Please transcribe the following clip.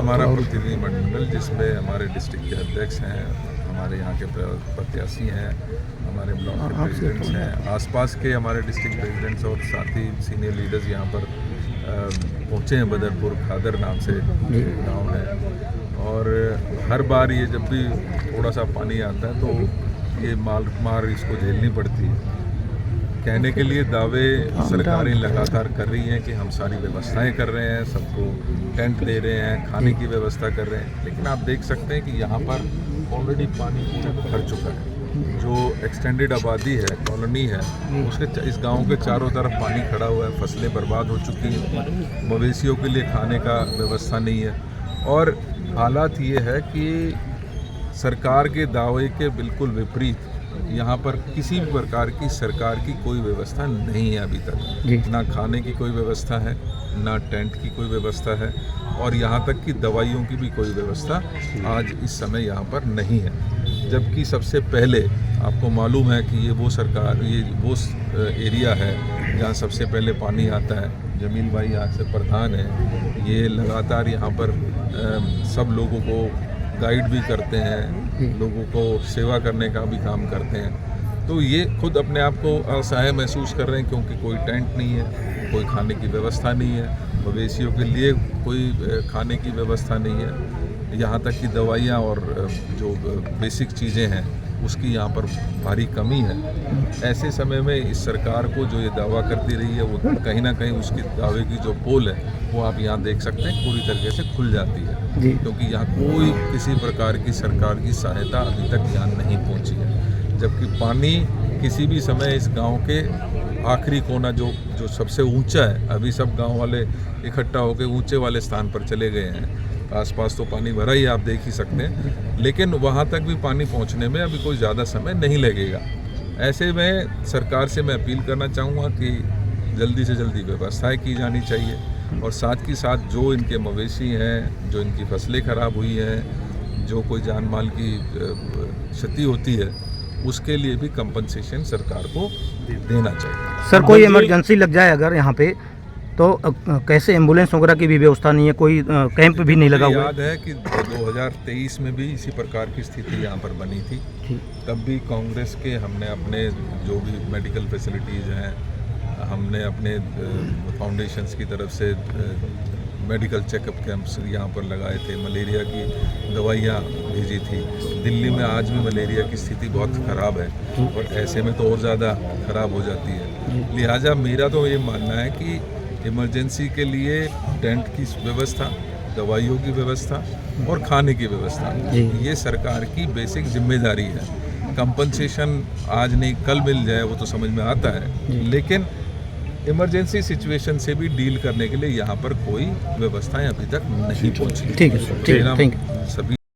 हमारा प्रतिनिधिमंडल जिसमें हमारे डिस्ट्रिक्ट के अध्यक्ष हैं, हमारे यहाँ के प्रत्याशी हैं, हमारे ब्लॉक के प्रेसिडेंट्स हैं, आसपास के हमारे डिस्ट्रिक्ट प्रेसिडेंट्स और साथ ही सीनियर लीडर्स यहाँ पर पहुँचे हैं। बदरपुर खादर नाम से गांव है, और हर बार ये जब भी थोड़ा सा पानी आता है तो ये मार इसको झेलनी पड़ती है। कहने के लिए दावे सरकारें लगातार कर रही हैं कि हम सारी व्यवस्थाएं कर रहे हैं, सबको टेंट दे रहे हैं, खाने की व्यवस्था कर रहे हैं, लेकिन आप देख सकते हैं कि यहाँ पर ऑलरेडी पानी भर चुका है। जो एक्सटेंडेड आबादी है, कॉलोनी है, उसके इस गांव के चारों तरफ पानी खड़ा हुआ है, फसलें बर्बाद हो चुकी हैं, मवेशियों के लिए खाने का व्यवस्था नहीं है। और हालात ये है कि सरकार के दावे के बिल्कुल विपरीत यहाँ पर किसी भी प्रकार की सरकार की कोई व्यवस्था नहीं है अभी तक। ना खाने की कोई व्यवस्था है, ना टेंट की कोई व्यवस्था है, और यहाँ तक कि दवाइयों की भी कोई व्यवस्था आज इस समय यहाँ पर नहीं है। जबकि सबसे पहले आपको मालूम है कि ये वो एरिया है जहाँ सबसे पहले पानी आता है। जमील भाई यहाँ से प्रधान है, ये लगातार यहाँ पर सब लोगों को गाइड भी करते हैं, लोगों को सेवा करने का भी काम करते हैं। तो ये खुद अपने आप को असहाय महसूस कर रहे हैं, क्योंकि कोई टेंट नहीं है, कोई खाने की व्यवस्था नहीं है, मवेशियों के लिए कोई खाने की व्यवस्था नहीं है, यहाँ तक कि दवाइयाँ और जो बेसिक चीज़ें हैं उसकी यहाँ पर भारी कमी है। ऐसे समय में इस सरकार को जो ये दावा करती रही है, वो कहीं ना कहीं उसकी दावे की जो पोल है वो आप यहाँ देख सकते हैं पूरी तरीके से खुल जाती है, क्योंकि यहाँ कोई किसी प्रकार की सरकार की सहायता अभी तक यहाँ नहीं पहुँची है। जबकि पानी किसी भी समय इस गांव के आखिरी कोना जो सबसे ऊंचा है, अभी सब गांव वाले इकट्ठा होकर ऊंचे वाले स्थान पर चले गए हैं। आसपास तो पानी भरा ही आप देख ही सकते हैं, लेकिन वहाँ तक भी पानी पहुँचने में अभी कोई ज़्यादा समय नहीं लगेगा। ऐसे में सरकार से मैं अपील करना चाहूँगा कि जल्दी से जल्दी व्यवस्थाएं की जानी चाहिए, और साथ ही साथ जो इनके मवेशी हैं, जो इनकी फसलें खराब हुई हैं, जो कोई जान माल की क्षति होती है, उसके लिए भी कंपनसेशन सरकार को देना चाहिए। सर, कोई इमरजेंसी लग जाए अगर यहाँ पे तो कैसे एम्बुलेंस वगैरह की भी व्यवस्था नहीं है, कोई कैंप भी नहीं लगा हुआ? याद है कि 2023 में भी इसी प्रकार की स्थिति यहाँ पर बनी थी। तब भी कांग्रेस के हमने अपने जो भी मेडिकल फैसिलिटीज़ हैं, हमने अपने फाउंडेशंस की तरफ से मेडिकल चेकअप कैंप्स यहाँ पर लगाए थे, मलेरिया की दवाइयाँ भेजी थी। दिल्ली में आज भी मलेरिया की स्थिति बहुत ख़राब है, और ऐसे में तो और ज़्यादा ख़राब हो जाती है। लिहाजा मेरा तो ये मानना है कि इमरजेंसी के लिए टेंट की व्यवस्था, दवाइयों की व्यवस्था और खाने की व्यवस्था, ये सरकार की बेसिक जिम्मेदारी है। कंपनसेशन आज नहीं कल मिल जाए वो तो समझ में आता है, लेकिन इमरजेंसी सिचुएशन से भी डील करने के लिए यहाँ पर कोई व्यवस्थाएं अभी तक नहीं पहुँची। ठीक है सर, ठीक है, थैंक यू। सभी